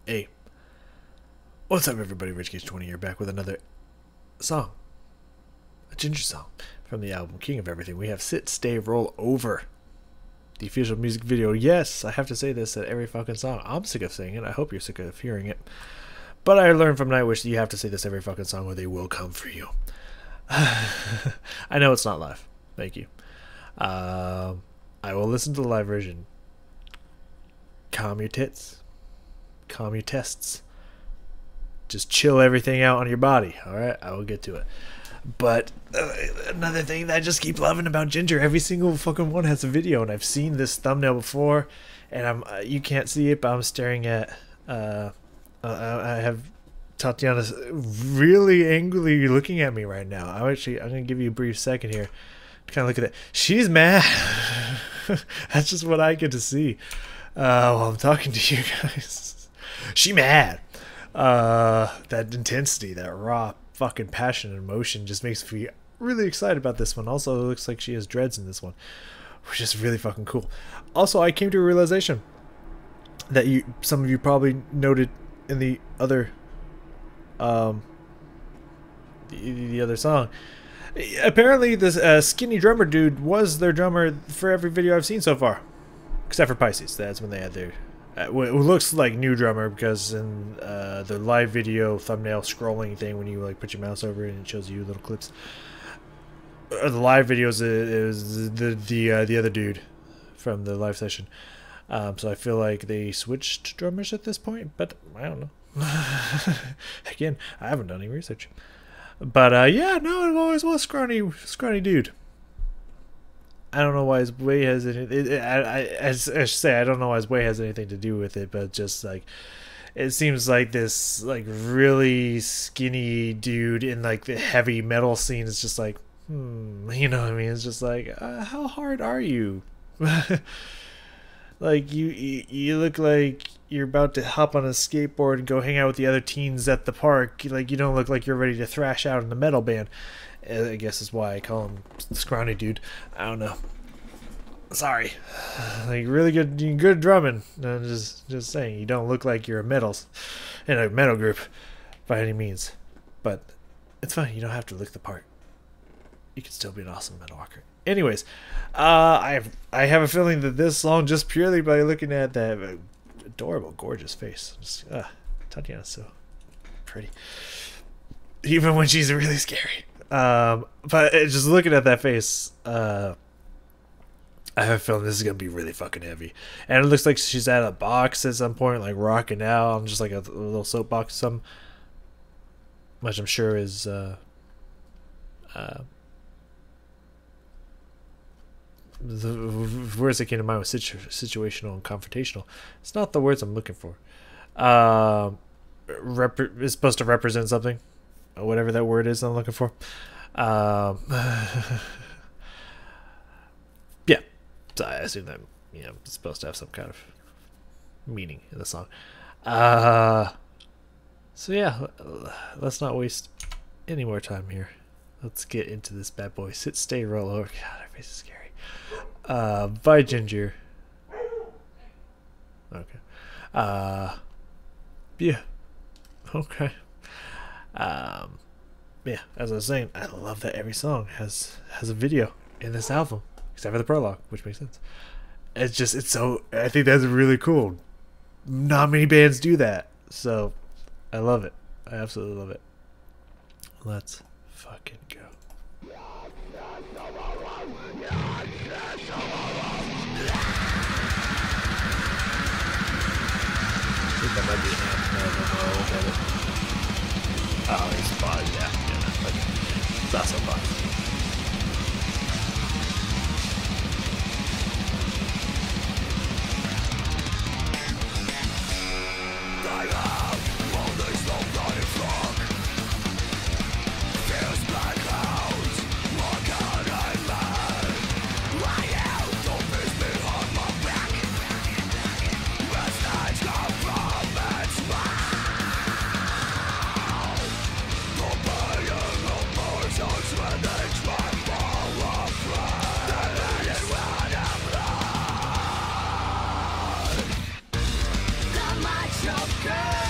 Hey, what's up, everybody? Rich Cage 20 here, back with another song, a Jinjer song from the album King of Everything. We have Sit, Stay, Roll Over, the official music video. Yes, I have to say this at every fucking song. I'm sick of saying it. I hope you're sick of hearing it. But I learned from Nightwish that you have to say this every fucking song or they will come for you. I know it's not live. Thank you. I will listen to the live version. Calm your tits. Calm your tests. Just chill everything out on your body. Alright, I will get to it. But another thing that I just keep loving about Jinjer, every single fucking one has a video, and I've seen this thumbnail before, and you can't see it, but I'm staring at I have Tatiana really angrily looking at me right now. I'm gonna give you a brief second here to kind of look at that. She's mad. That's just what I get to see while I'm talking to you guys. She mad. That intensity, that raw fucking passion and emotion just makes me really excited about this one. Also, it looks like she has dreads in this one, which is really fucking cool. Also, I came to a realization that some of you probably noted in the other the other song. Apparently this skinny drummer dude was their drummer for every video I've seen so far, except for Pisces. That's when they had their it looks like new drummer, because in the live video thumbnail scrolling thing, when you like put your mouse over it and it shows you little clips, the live videos, it was the other dude from the live session. So I feel like they switched drummers at this point, but I don't know. Again, I haven't done any research. But yeah, no, it always was scrawny dude. I don't know why his way has anything. I should say, I don't know why his way has anything to do with it, but just like it seems like this like really skinny dude in like the heavy metal scene is just like, you know what I mean? It's just like, how hard are you? Like you look like you're about to hop on a skateboard and go hang out with the other teens at the park. Like, you don't look like you're ready to thrash out in the metal band. I guess is why I call him scrawny dude. I don't know. Sorry. Like, really good drumming. I'm just saying, you don't look like you're in a metal group by any means. But it's fine. You don't have to look the part. You can still be an awesome metal rocker. Anyways, I have a feeling that this song, just purely by looking at that adorable, gorgeous face, just Tatiana's so pretty, even when she's really scary. But just looking at that face, I have a feeling this is gonna be really fucking heavy. And it looks like she's at a box at some point, like rocking out on just like a little soapbox, which I'm sure is the words that came to mind was situational and confrontational. It's not the words I'm looking for. It's supposed to represent something, whatever that word is I'm looking for. Yeah, so I assume that, you know, it's supposed to have some kind of meaning in the song. So yeah, let's not waste any more time here. Let's get into this bad boy. Sit, stay, roll over. God, her face is scary. By Jinjer. Okay. Yeah. Okay. Yeah, as I was saying, I love that every song has a video in this album, except for the prologue, which makes sense. It's so, I think that's really cool. Not many bands do that, so I love it. I absolutely love it. Let's fucking go. I think that might be an amp. No, I'll look at it. Oh, it's fine, yeah, but it's not so fun. Of God.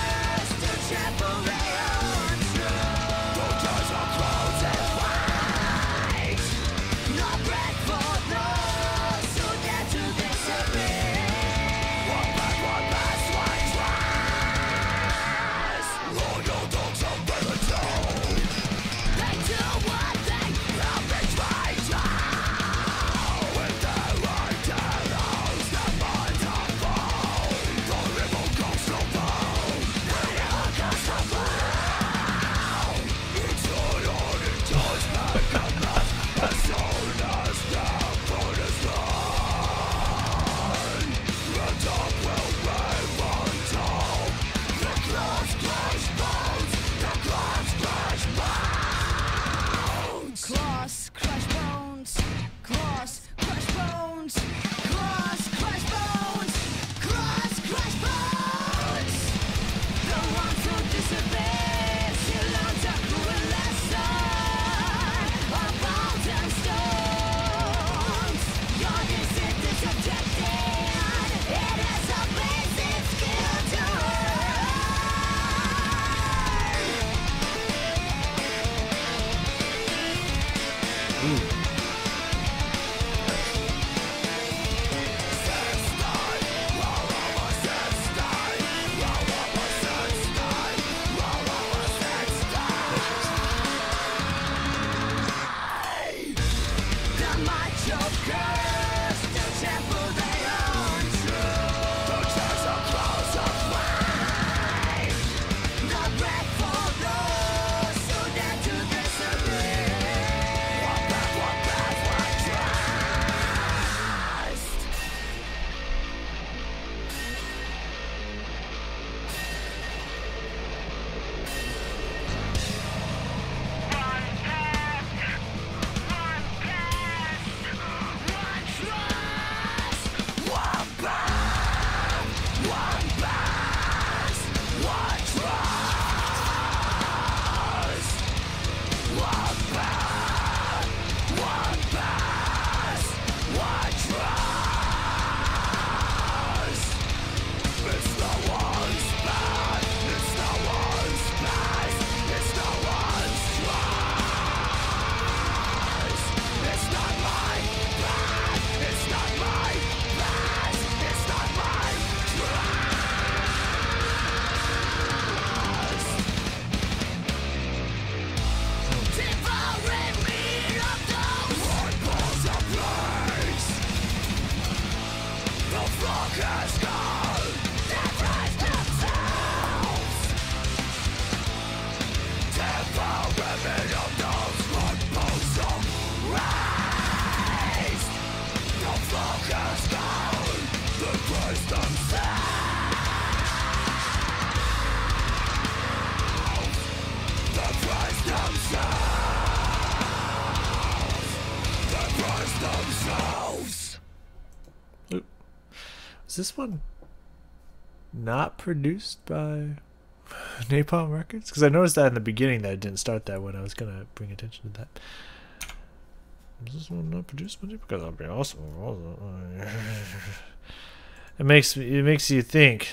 Is this one not produced by Napalm Records? Because I noticed that in the beginning that it didn't start that when I was gonna bring attention to that. Is this one not produced by Napalm? Because that'd be awesome. It makes you think.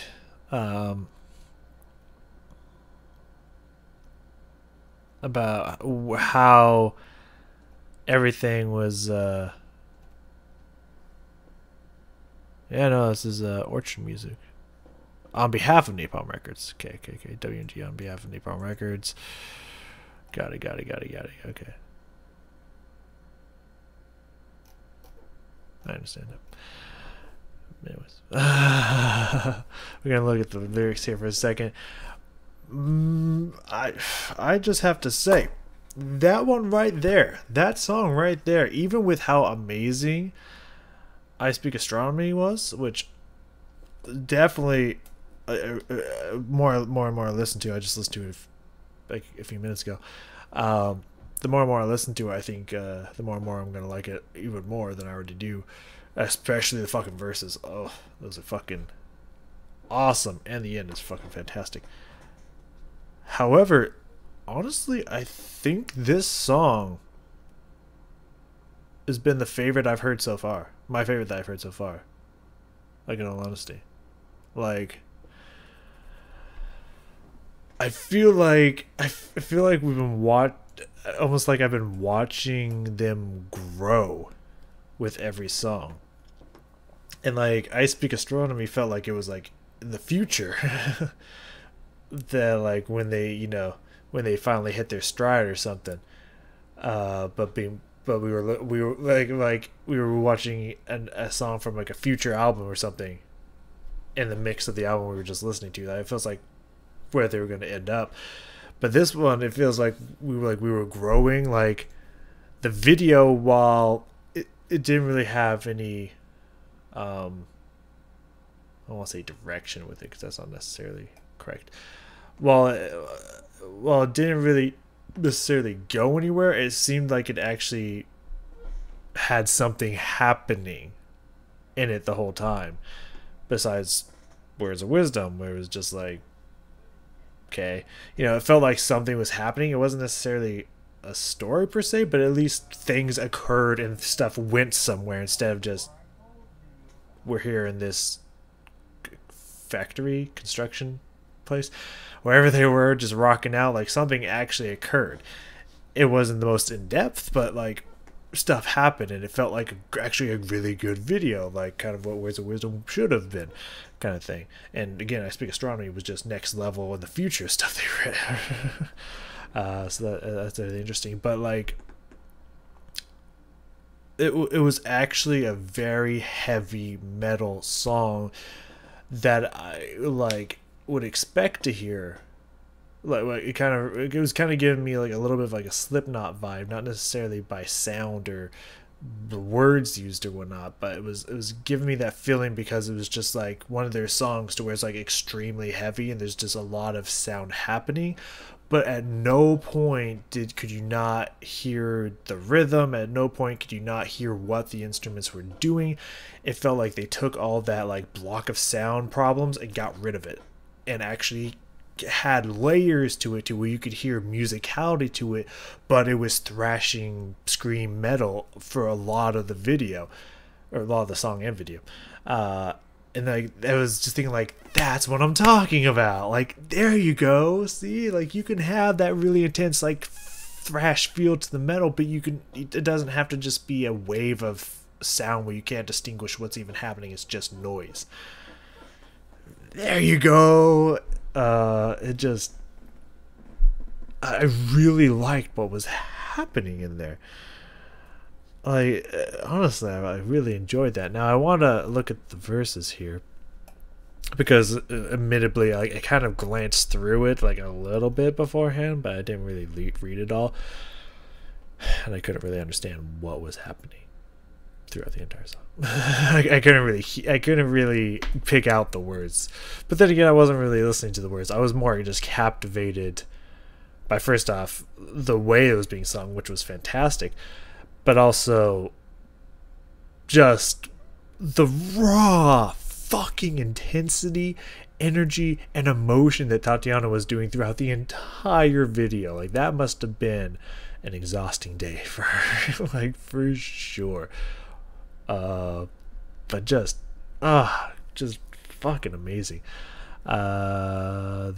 About how everything was. Yeah, no, this is Orchard Music. On behalf of Napalm Records. Okay. WNG on behalf of Napalm Records. Got it. Okay. I understand that. Anyways. We're going to look at the lyrics here for a second. I just have to say, that one right there, that song right there, even with how amazing I Speak Astronomy was, which definitely more and more I listen to. I just listened to it like a few minutes ago. The more and more I listen to it, I think the more and more I'm gonna like it even more than I already do. Especially the fucking verses. Oh, those are fucking awesome, and the end is fucking fantastic. However, honestly, I think this song has been the favorite I've heard so far. My favorite that I've heard so far. Like, in all honesty. Like, feel like we've been almost like I've been watching them grow with every song. And like I Speak Astronomy felt like it was like in the future. That like when they, when they finally hit their stride or something. But we were like we were watching a song from like a future album or something in the mix of the album we were just listening to. That it feels like where they were going to end up. But this one, it feels like we were growing. Like the video, while it didn't really have any, I don't want to say direction with it because that's not necessarily correct. While it didn't really necessarily go anywhere, it seemed like it actually had something happening in it the whole time. Besides Words of Wisdom, where it was just like, okay, it felt like something was happening. It wasn't necessarily a story per se, but at least things occurred and stuff went somewhere instead of just we're here in this factory construction place, wherever they were, just rocking out. Like something actually occurred. It wasn't the most in depth, but like stuff happened, and it felt like actually a really good video, like kind of what Words of Wisdom should have been, kind of thing. And again, I Speak Astronomy was just next level in the future stuff they read. So that's really interesting. But like it was actually a very heavy metal song that I like would expect to hear. Like it was kind of giving me like a little bit of like a Slipknot vibe, not necessarily by sound or the words used or whatnot, but it was giving me that feeling because it was just like one of their songs to where it's like extremely heavy and there's just a lot of sound happening, but at no point could you not hear the rhythm. At no point could you not hear what the instruments were doing. It felt like they took all that like block of sound problems and got rid of it and actually had layers to it to where you could hear musicality to it, but it was thrashing scream metal for a lot of the video, or a lot of the song and video. And like I was just thinking like, that's what I'm talking about. Like there you go. See, like you can have that really intense like thrash feel to the metal, but it doesn't have to just be a wave of sound where you can't distinguish what's even happening. It's just noise. There you go. I really liked what was happening in there. Like, honestly, I really enjoyed that. Now, I want to look at the verses here because, admittedly, I kind of glanced through it like a little bit beforehand, but I didn't really read it all, and I couldn't really understand what was happening throughout the entire song. I couldn't really pick out the words, but then again, I wasn't really listening to the words. I was more just captivated by, first off, the way it was being sung, which was fantastic, but also just the raw fucking intensity, energy, and emotion that Tatiana was doing throughout the entire video. Like that must have been an exhausting day for her, like for sure. But just fucking amazing. We're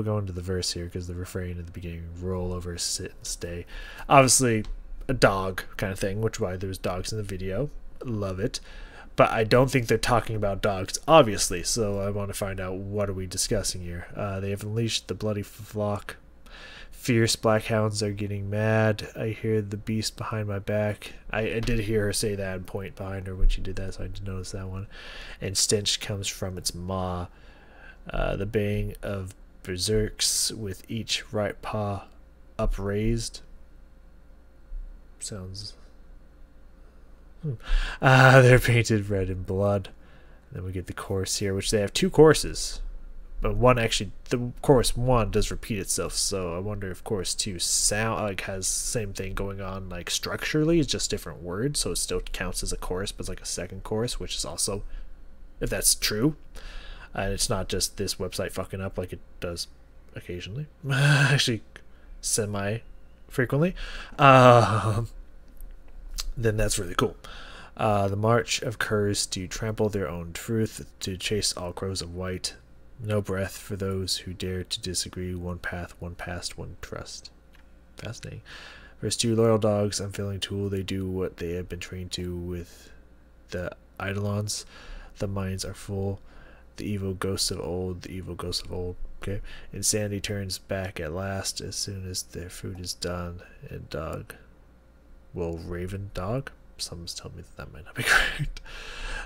going to the verse here because the refrain at the beginning, roll over, sit, and stay. Obviously, a dog kind of thing, which is why there's dogs in the video. Love it. But I don't think they're talking about dogs, obviously, so I want to find out what are we discussing here. They have unleashed the bloody flock. Fierce black hounds are getting mad. I hear the beast behind my back. I did hear her say that and point behind her when she did that, so I did notice that one. And stench comes from its maw. The baying of berserks with each right paw upraised. Sounds... they're painted red in blood. Then we get the chorus here, which they have two choruses. But one actually, the chorus 1 does repeat itself, so I wonder if chorus 2 has same thing going on, like structurally, it's just different words, so it still counts as a chorus, but it's like a second chorus, which is also, if that's true, and it's not just this website fucking up like it does occasionally, actually semi-frequently, then that's really cool. The march of curs to trample their own truth, to chase all crows of white. No breath for those who dare to disagree. One path, one past, one trust. Fascinating. First two loyal dogs, unfailing tool. They do what they have been trained to with the Eidolons. The minds are full. The evil ghosts of old. The evil ghosts of old. Okay. Insanity turns back at last as soon as their food is done. And dog. Well, Raven dog? Someone's telling me that might not be correct.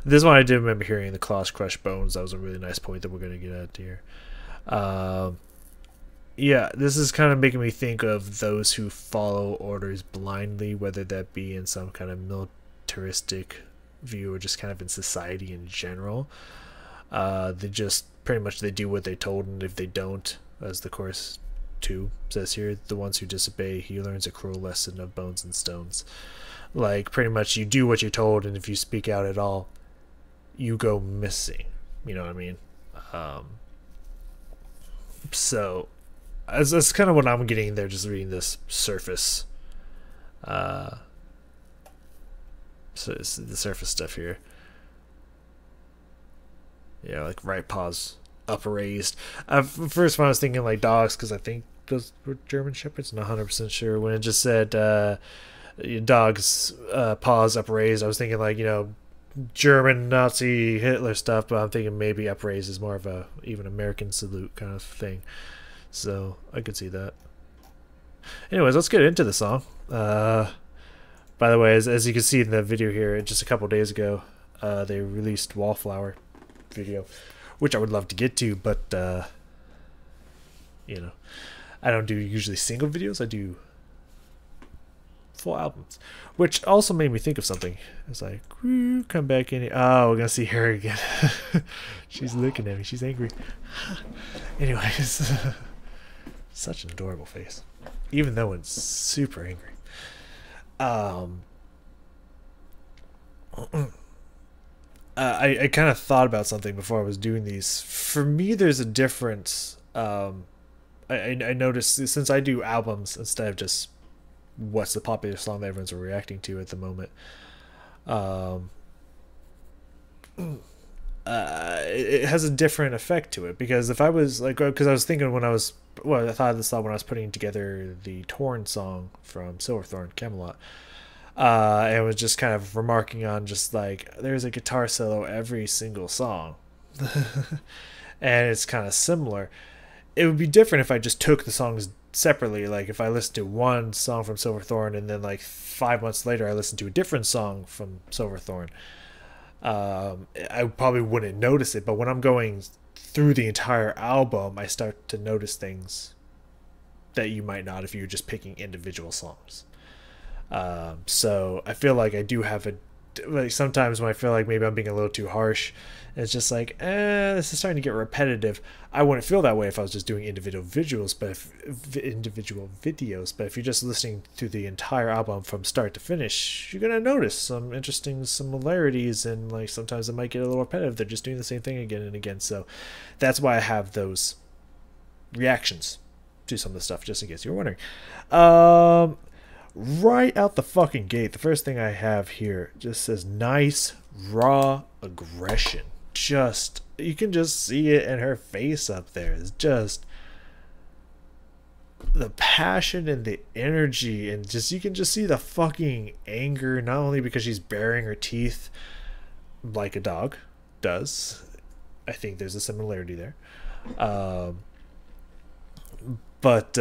This one I did remember hearing, the claws crush bones. That was a really nice point that we're going to get at here. Yeah, this is kind of making me think of those who follow orders blindly, whether that be in some kind of militaristic view or just kind of in society in general. They just pretty much they do what they told, and if they don't, as the Chorus 2 says here, the ones who disobey, he learns a cruel lesson of bones and stones. Like, pretty much you do what you're told, and if you speak out at all, you go missing. You know what I mean? So that's kind of what I'm getting there, just reading this surface. So it's the surface stuff here. Yeah, like right paws up raised. First one I was thinking like dogs, because I think those were German Shepherds. Not 100% sure. When it just said dogs paws upraised, I was thinking like, you know, German Nazi Hitler stuff, but I'm thinking maybe upraised is more of a even American salute kind of thing. So I could see that. Anyways, let's get into the song. By the way, as you can see in the video here, just a couple days ago, they released Wallflower video, which I would love to get to, but you know, I don't do usually single videos. I do full albums, which also made me think of something. It's like, whoo, come back in here. Oh, we're gonna see her again. She's looking at me. She's angry. Anyways, such an adorable face, even though it's super angry. I kind of thought about something before I was doing these. For me, there's a difference. I noticed, since I do albums instead of just what's the popular song that everyone's reacting to at the moment, it has a different effect to it. Because if I was like, because I was thinking when I was, well, I thought of this thought when I was putting together the Torn song from Silverthorn Camelot. And was just kind of remarking on just like there's a guitar solo every single song. And it's kind of similar. It would be different if I just took the songs separately. Like if I listened to one song from Silverthorn and then like 5 months later I listened to a different song from Silverthorn, I probably wouldn't notice it. But when I'm going through the entire album, I start to notice things that you might not if you're just picking individual songs. So I feel like I do have like sometimes when I feel like maybe I'm being a little too harsh, and it's just like, this is starting to get repetitive. I wouldn't feel that way if I was just doing individual videos, but if you're just listening to the entire album from start to finish, you're gonna notice some interesting similarities, and like sometimes it might get a little repetitive. They're just doing the same thing again and again. So that's why I have those reactions to some of the stuff, just in case you were wondering. Right out the fucking gate, the first thing I have here just says nice raw aggression. Just, you can just see it in her face up there. It's just the passion and the energy, and just you can just see the fucking anger, not only because she's baring her teeth like a dog does. I think there's a similarity there. But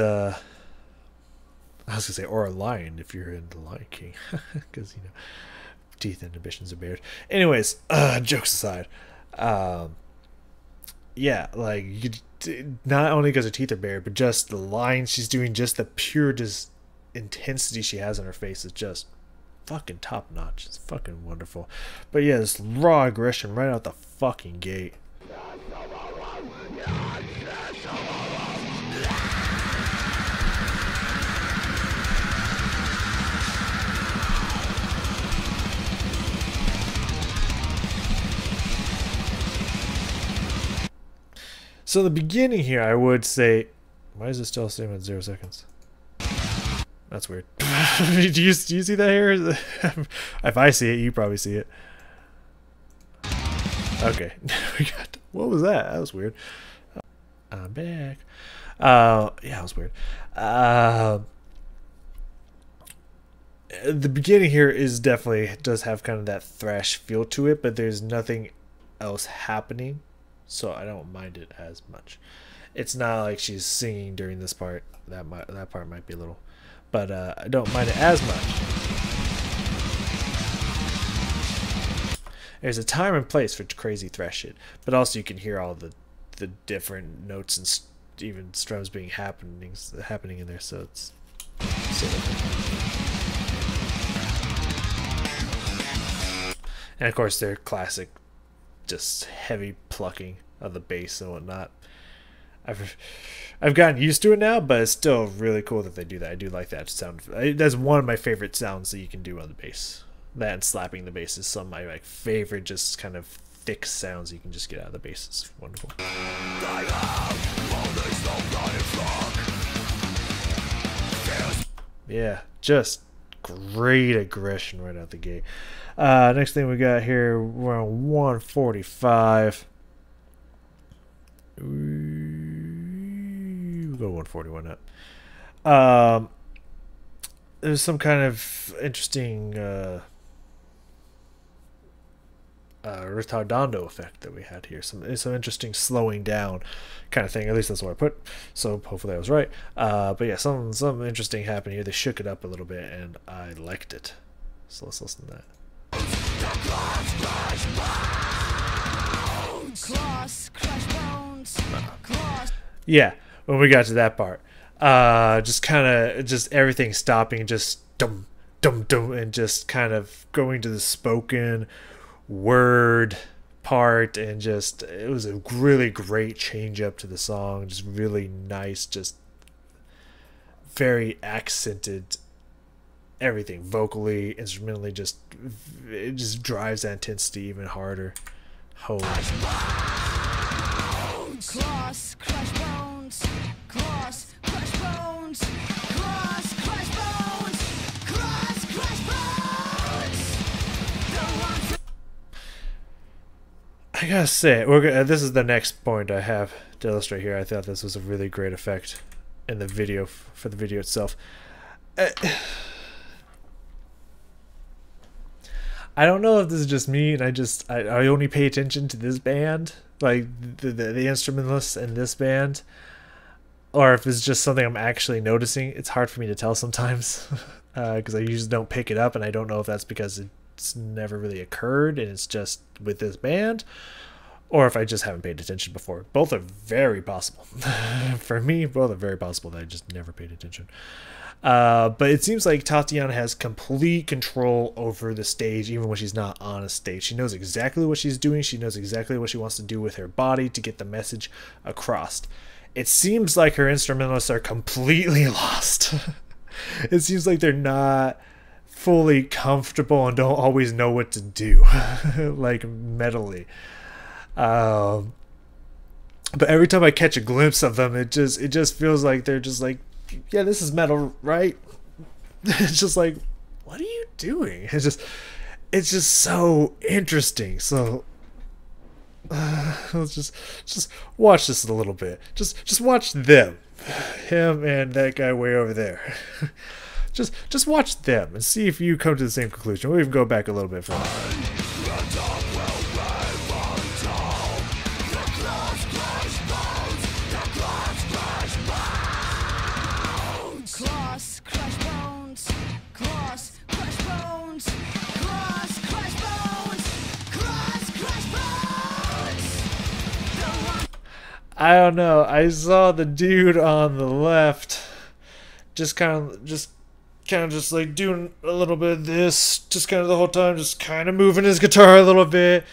I was gonna say, or a lion if you're in the Lion King, because you know, teeth and ambitions are bared. Anyways, jokes aside, yeah, like not only because her teeth are bared, but just the lines she's doing, just the pure just intensity she has on her face is just fucking top notch. It's fucking wonderful. But yeah, this raw aggression right out the fucking gate. So the beginning here, I would say, why is it still saying at 0 seconds? That's weird. do you see that here? If I see it, you probably see it. Okay, what was that? That was weird. I'm back. Yeah, it was weird. The beginning here is definitely does have kind of that thrash feel to it, but there's nothing else happening, so I don't mind it as much. It's not like she's singing during this part. That part might be a little, but I don't mind it as much. There's a time and place for crazy thrash shit, but also you can hear all the different notes and even strums being happening in there, so it's and of course their classic just heavy plucking of the bass and whatnot. I've gotten used to it now, but it's still really cool that they do that. I do like that sound. That's one of my favorite sounds that you can do on the bass. That and slapping the bass is some of my favorite just kind of thick sounds you can just get out of the bass. It's wonderful. Yeah, just great aggression right out the gate. Next thing we got here, we're on 145. We'll go 141 up. There's some kind of interesting retardando effect that we had here. Some interesting slowing down kind of thing. At least that's what I put. So hopefully I was right. But yeah, some interesting happened here. They shook it up a little bit, and I liked it. So let's listen to that. Yeah, when we got to that part, just everything stopping, just dum dum dum, and just kind of going to the spoken word part, and just it was a really great change up to the song. Just really nice, just very accented. Everything vocally, instrumentally, just it just drives that intensity even harder. Holy. Crush bones, crush bones, crush bones, crush bones. I gotta say, this is the next point I have to illustrate here. I thought this was a really great effect in the video for the video itself. I don't know if this is just me and I only pay attention to this band, like the instrumentalists in this band, or if it's just something I'm actually noticing. It's hard for me to tell sometimes because I usually don't pick it up, and I don't know if that's because it's never really occurred and it's just with this band, or if I just haven't paid attention before. Both are very possible. For me, both are very possible that I just never paid attention. But it seems like Tatiana has complete control over the stage, even when she's not on a stage. She knows exactly what she's doing. She knows exactly what she wants to do with her body to get the message across. It seems like her instrumentalists are completely lost. It seems like they're not fully comfortable and don't always know what to do, like metally. But every time I catch a glimpse of them, it just feels like they're just like, yeah, this is metal, right? It's just like, what are you doing? It's just so interesting. So let's just watch this a little bit. Just watch them, him and that guy way over there. just watch them and see if you come to the same conclusion. We'll even go back a little bit further. I don't know. I saw the dude on the left just kind of like doing a little bit of this, just kind of the whole time, just kind of moving his guitar a little bit.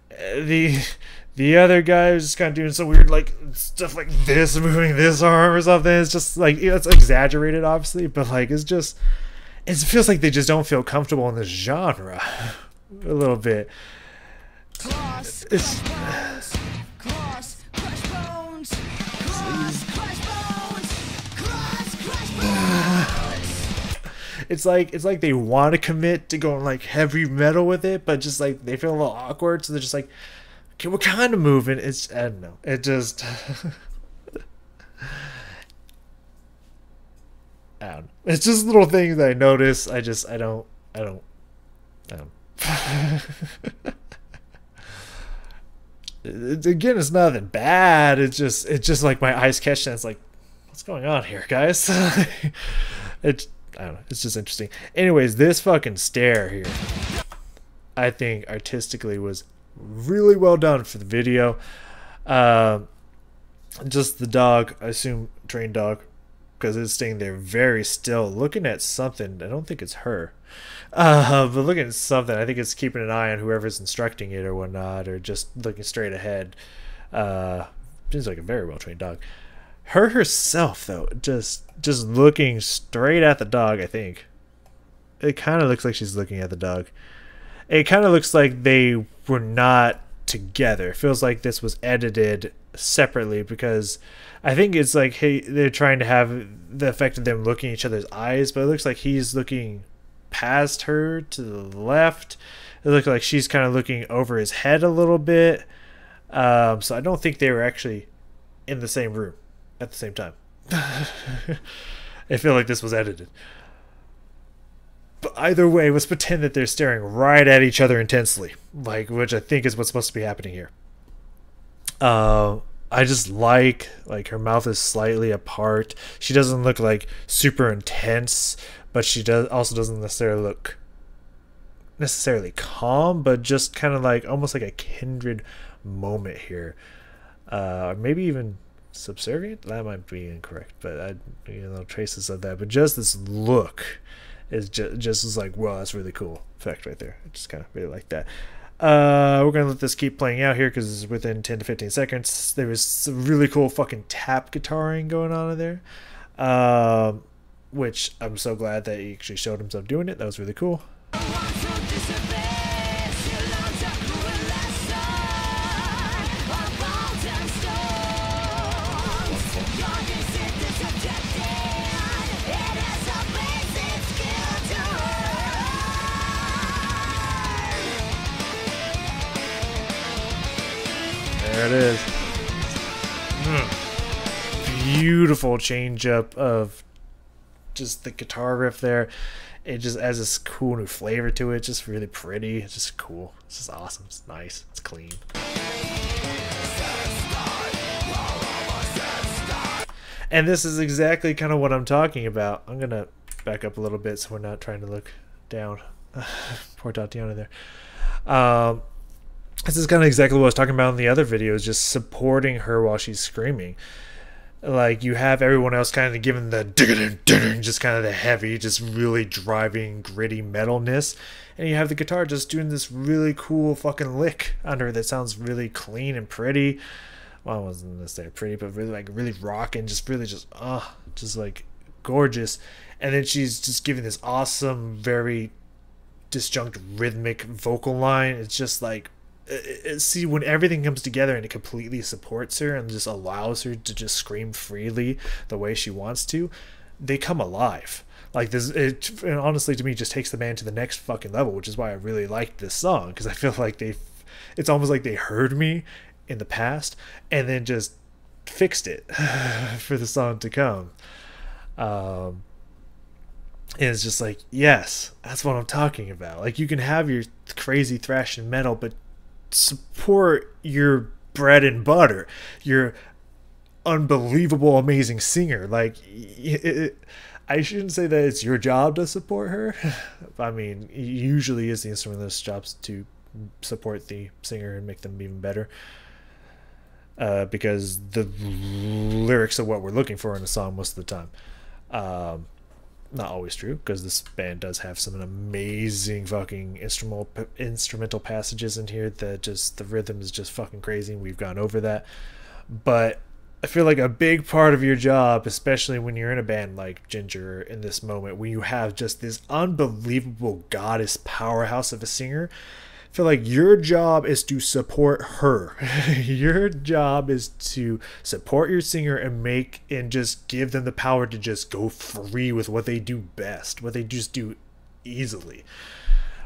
The other guy was just kind of doing some weird like stuff like this, moving this arm or something. It's just like, it's exaggerated, obviously, but like it feels like they just don't feel comfortable in this genre a little bit. It's like they want to commit to going like heavy metal with it, but just like they feel a little awkward, so they're just like, okay, we're kind of moving. I don't know. It just I don't know. It's just little things that I notice. I don't. Again, it's nothing bad. It's just like my eyes catch that. It's like, what's going on here, guys? It's, I don't know. It's just interesting. Anyways, this fucking stare here, I think artistically was really well done for the video. Just the dog, I assume trained dog, because it's staying there very still, looking at something. I don't think it's her, but looking at something. I think it's keeping an eye on whoever's instructing it or whatnot, or just looking straight ahead. Seems like a very well trained dog. Her herself, though, just looking straight at the dog. I think it kind of looks like she's looking at the dog. It kind of looks like they were not together. It feels like this was edited separately, because I think it's like, hey, they're trying to have the effect of them looking each other's eyes, but it looks like he's looking past her to the left. It looks like she's kind of looking over his head a little bit. So I don't think they were actually in the same room at the same time. I feel like this was edited. But either way, let's pretend that they're staring right at each other intensely, like, which I think is what's supposed to be happening here. I just like her mouth is slightly apart. She doesn't look like super intense, but she doesn't necessarily look calm, but just kind of like almost like a kindred moment here. Maybe even subservient. That might be incorrect, but traces of that. But just this look is just like, wow, that's really cool effect right there. I just kind of really like that. We're gonna let this keep playing out here because it's within 10 to 15 seconds. There was some really cool fucking tap guitaring going on in there, which I'm so glad that he actually showed himself doing it. That was really cool. There it is. Beautiful change up of just the guitar riff there. It just adds this cool new flavor to it. Just really pretty. It's just cool. It's just awesome. It's nice. It's clean. And this is exactly kind of what I'm talking about. I'm going to back up a little bit so we're not trying to look down. Poor Tatiana there. This is kind of exactly what I was talking about in the other videos, just supporting her while she's screaming. Like, you have everyone else kind of giving the just kind of the heavy, just really driving, gritty metalness. And you have the guitar just doing this really cool fucking lick under it that sounds really clean and pretty. Well, it wasn't necessarily pretty, but really rocking, just like gorgeous. And then she's just giving this awesome, very disjunct, rhythmic vocal line. It's just like, see, when everything comes together and it completely supports her and just allows her to just scream freely the way she wants to, they come alive. Like this, and honestly, to me, just takes the band to the next fucking level, which is why I really liked this song, because I feel like it's almost like they heard me in the past and then just fixed it for the song to come. And it's just like, yes, that's what I'm talking about. Like, you can have your crazy thrash and metal, but support your bread and butter, your unbelievable, amazing singer. Like, I shouldn't say that it's your job to support her. I mean, it usually is the instrumentalist's job to support the singer and make them even better, because the lyrics are what we're looking for in a song most of the time. Not always true, because this band does have some amazing fucking instrumental passages in here that just, the rhythm is just fucking crazy, and we've gone over that. But I feel like a big part of your job, especially when you're in a band like Jinjer in this moment, when you have just this unbelievable goddess powerhouse of a singer, I feel like your job is to support her. Your job is to support your singer and just give them the power to just go free with what they do best, what they just do easily,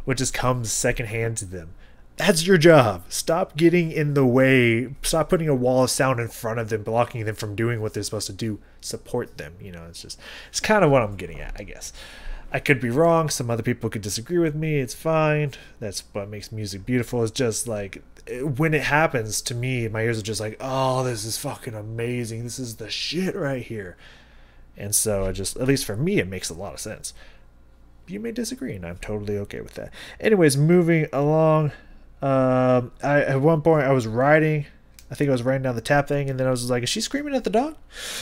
what just comes secondhand to them. That's your job. Stop getting in the way. Stop putting a wall of sound in front of them, blocking them from doing what they're supposed to do. Support them. You know, it's kind of what I'm getting at, I guess. I could be wrong. Some other people could disagree with me. It's fine. That's what makes music beautiful. It's just like, when it happens to me, my ears are just like, oh, this is fucking amazing. This is the shit right here. And so at least for me, it makes a lot of sense. You may disagree, and I'm totally okay with that. Anyways, moving along. At one point I was riding. I think I was riding down the tap thing, and then I was like, is she screaming at the dog?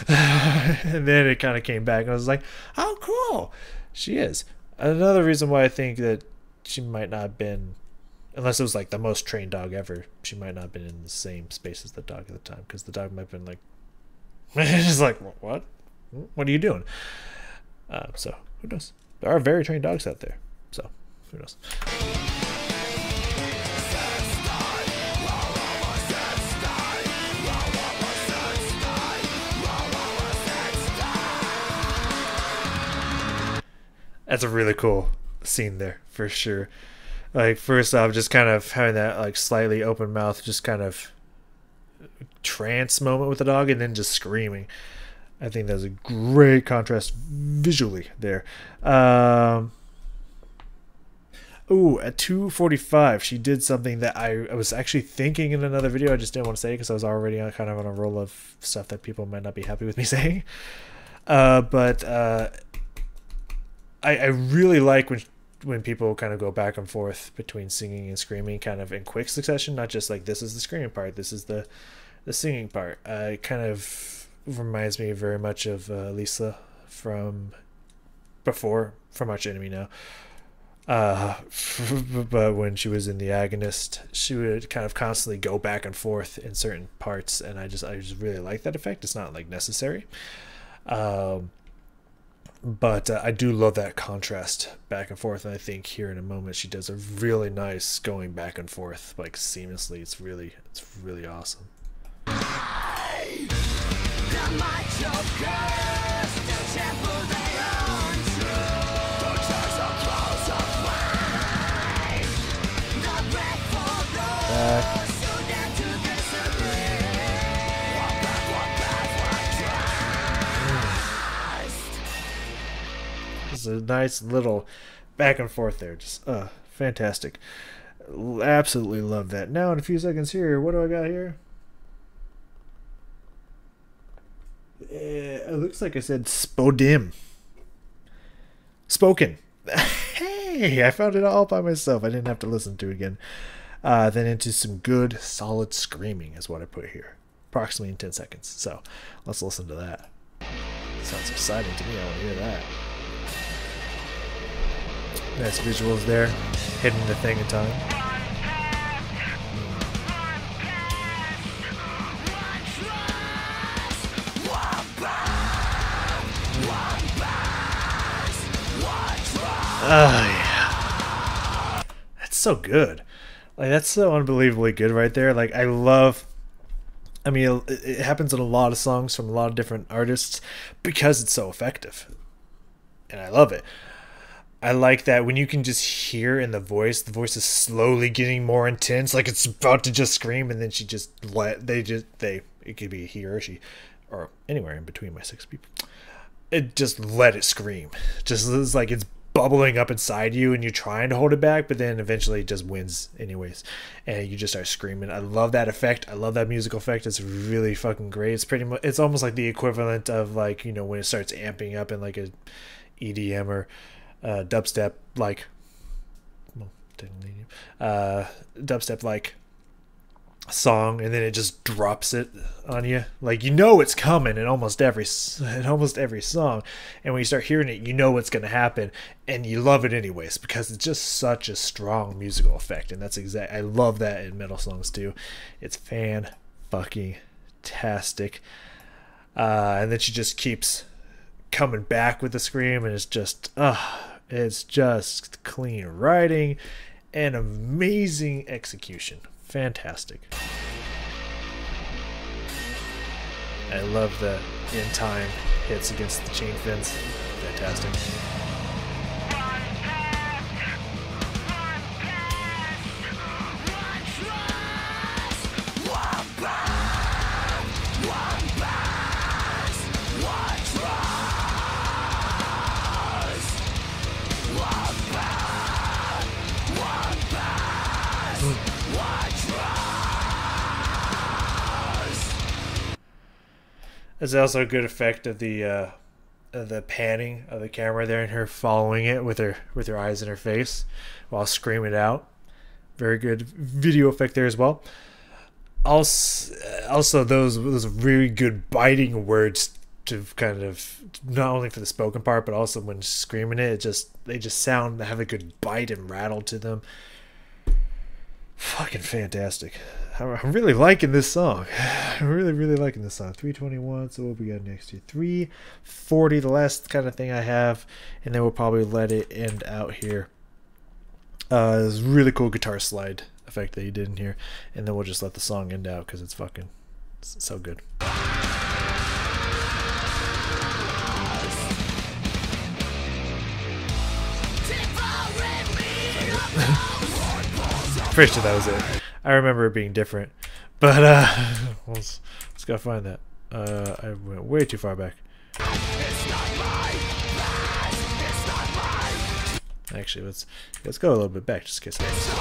And then it kind of came back, and I was like, oh, cool. She is. Another reason why I think that she might not have been, unless it was like the most trained dog ever, she might not have been in the same space as the dog at the time, because the dog might have been like, just like, what? What are you doing? So, who knows? There are very trained dogs out there, so who knows? That's a really cool scene there, for sure. Like, first off, just kind of having that like slightly open mouth, just kind of trance moment with the dog, and then just screaming. I think that's a great contrast visually there. Ooh, at 2:45, she did something that I was actually thinking in another video. I just didn't want to say it because I was already kind of on a roll of stuff that people might not be happy with me saying. But I really like when people kind of go back and forth between singing and screaming kind of in quick succession, not just like this is the screaming part, this is the singing part. It kind of reminds me very much of Lisa from Arch Enemy now. But when she was in The Agonist, she would kind of constantly go back and forth in certain parts, and I just really like that effect. It's not like necessary. But I do love that contrast back and forth, and I think here in a moment she does a really nice going back and forth like seamlessly. It's really awesome. It's a nice little back and forth there. Just fantastic. Absolutely love that. Now in a few seconds here, what do I got here? It looks like I said spodim. Spoken. Hey, I found it all by myself. I didn't have to listen to it again. Then into some good, solid screaming is what I put here. Approximately in 10 seconds. So let's listen to that. Sounds exciting to me. I want to hear that. Nice visuals there. Hitting the thing in time. Oh, yeah. That's so good. Like, that's so unbelievably good right there. Like, I mean, it happens in a lot of songs from a lot of different artists because it's so effective. And I love it. I like that when you can just hear in the voice is slowly getting more intense, like it's about to just scream, and then she just it could be he or she, or anywhere in between my 6 people. It just let it scream. Just it's like it's bubbling up inside you, and you're trying to hold it back, but then eventually it just wins anyways, and you just start screaming. I love that effect. I love that musical effect. It's really fucking great. It's pretty much, it's almost like the equivalent of like, you know, when it starts amping up in like a EDM or dubstep like, well, technically, dubstep like song, and then it just drops it on you. Like, you know it's coming in almost every song, and when you start hearing it, you know what's going to happen, and you love it anyways because it's just such a strong musical effect. And that's I love that in metal songs too. It's fan-fucking-tastic. And then she just keeps coming back with the scream, and it's just clean writing and amazing execution. Fantastic. I love the in time hits against the chain fins. Fantastic. There's also a good effect of the panning of the camera there and her following it with her eyes in her face while screaming it out. Very good video effect there as well. Also those really good biting words to kind of not only for the spoken part but also when screaming it, they just have a good bite and rattle to them. Fucking fantastic. I'm really liking this song. I'm really liking this song. 321. So what we got next here? 340. The last kind of thing I have, and then we'll probably let it end out here. This really cool guitar slide effect that he did in here, and then we'll just let the song end out because it's so good. Pretty sure that was it. I remember it being different, but let's go find that. I went way too far back. Actually, let's go a little bit back just in case.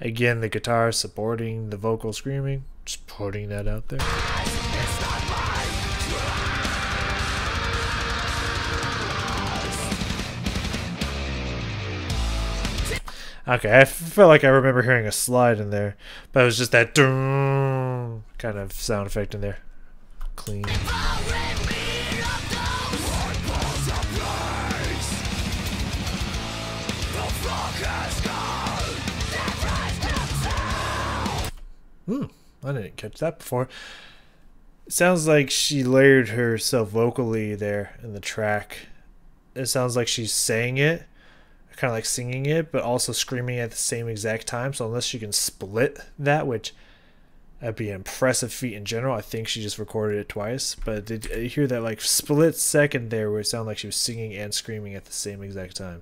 Again, the guitar supporting the vocal screaming. Just putting that out there. Okay, I felt like I remember hearing a slide in there, but it was just that kind of sound effect in there. Clean. I didn't catch that before. It sounds like she layered herself vocally there in the track. It sounds like she's saying it, kind of like singing it, but also screaming at the same exact time. So unless she can split that, which that'd be an impressive feat in general, I think she just recorded it twice. But did you hear that like split second there where it sounded like she was singing and screaming at the same exact time?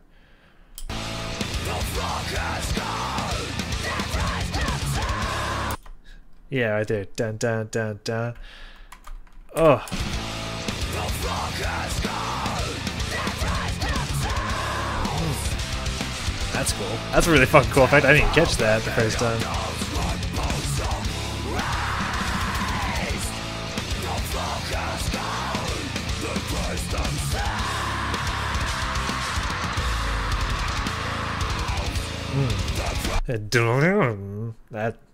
Yeah, right there. Dun dun dun dun. Oh. That's cool. That's a really fucking cool effect. I didn't catch that the first time.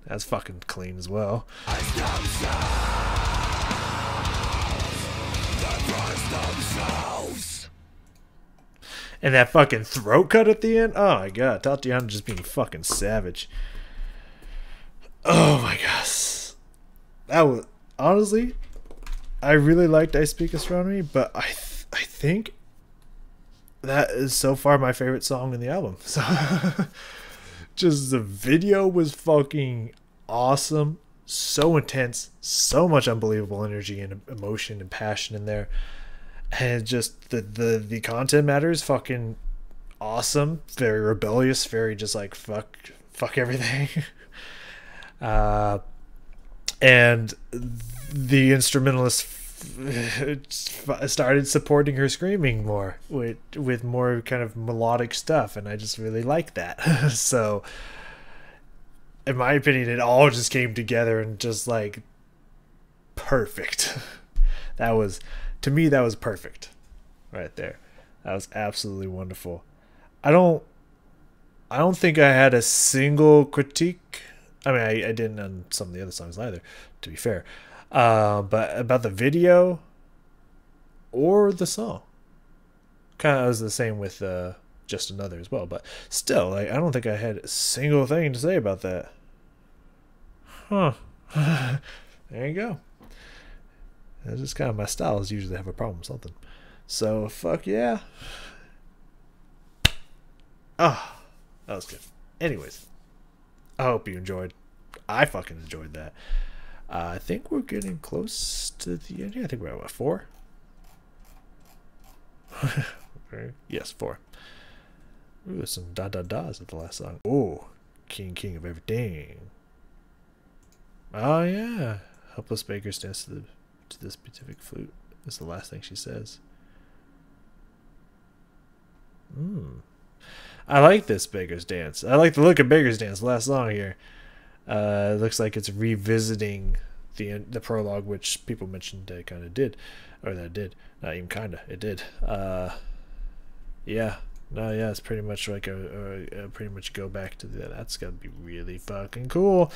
That's fucking clean as well. And that fucking throat cut at the end. Oh my god, Tatiana just being fucking savage. Oh my gosh. That was honestly, I really liked I Speak Astronomy, but I think that is so far my favorite song in the album. So just the video was fucking awesome, so intense, so much unbelievable energy and emotion and passion in there. And just the content matter is fucking awesome, very rebellious, very just like fuck everything. And the instrumentalist started supporting her screaming more with more kind of melodic stuff, and I just really like that. So in my opinion, it all just came together and just like perfect. That was, to me, that was perfect right there. That was absolutely wonderful. I don't think I had a single critique. I mean, I didn't on some of the other songs either, to be fair. But about the video or the song, kind of was the same with Just Another as well. But still, like, I don't think I had a single thing to say about that. Huh. There you go. That's just kind of my style, is usually have a problem with something. So, fuck yeah. Ah, oh, that was good. Anyways, I hope you enjoyed. I fucking enjoyed that. I think we're getting close to the end here. I think we're at what, 4? Yes, 4. Ooh, some da-da-das at the last song. Oh, king of everything. Oh, yeah. Helpless Baker stands to the specific flute. That's the last thing she says. I like this Beggar's Dance. I like the look of Beggar's Dance. Last song here. It looks like it's revisiting the prologue, which people mentioned it kind of did, or that it did. Not even kinda. It did. Yeah. No, yeah, it's pretty much like a pretty much go back to that. That's gonna be really fucking cool.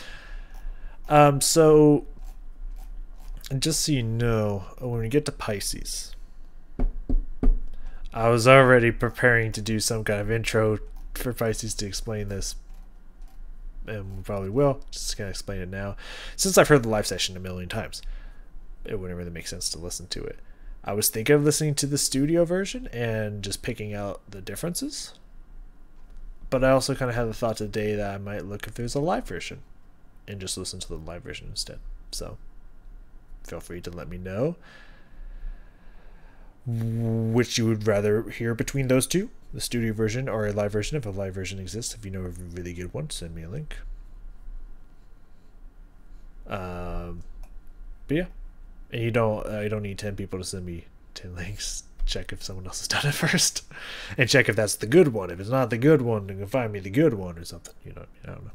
So just so you know, when we get to Pisces, I was already preparing to do some kind of intro for Pisces to explain this, and we probably will. Just gonna explain it now, since I've heard the live session a million times. It wouldn't really make sense to listen to it. I was thinking of listening to the studio version and just picking out the differences. But I also kind of had the thought today that I might look if there's a live version and just listen to the live version instead. So feel free to let me know which you would rather hear between those two, the studio version or a live version. If a live version exists, if you know of a really good one, send me a link. But yeah. And you don't need 10 people to send me 10 links. Check if someone else has done it first, and check if that's the good one. If it's not the good one, you can find me the good one or something. You know, I don't know.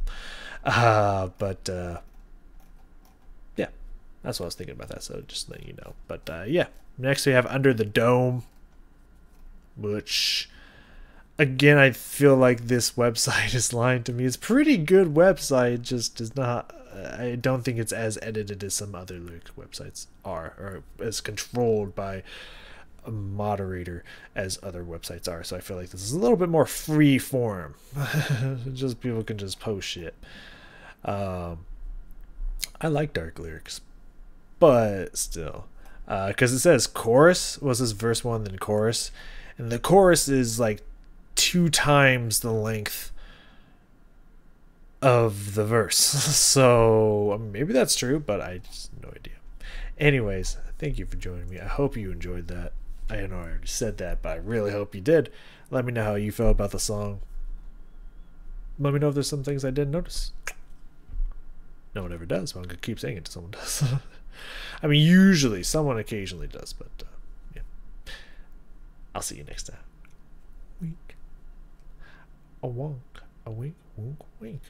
But yeah, that's what I was thinking about that. So just letting you know. But yeah, next we have Under the Dome, which again I feel like this website is lying to me. It's a pretty good website, just does not. I don't think it's as edited as some other lyric websites are, or as controlled by a moderator as other websites are. So I feel like this is a little bit more free form. Just people can just post shit. I like dark lyrics, but still, because it says chorus was this verse 1, then chorus, and the chorus is like 2 times the length of the verse. So maybe that's true, but I just no idea. Anyways, thank you for joining me. I hope you enjoyed that. I know I already said that, but I really hope you did. Let me know how you felt about the song. Let me know if there's some things I didn't notice. No one ever does, but I'm gonna keep saying it till someone does. I mean, usually someone occasionally does, but yeah. I'll see you next time. Wink. A wonk. A wink. Wonk. Wink.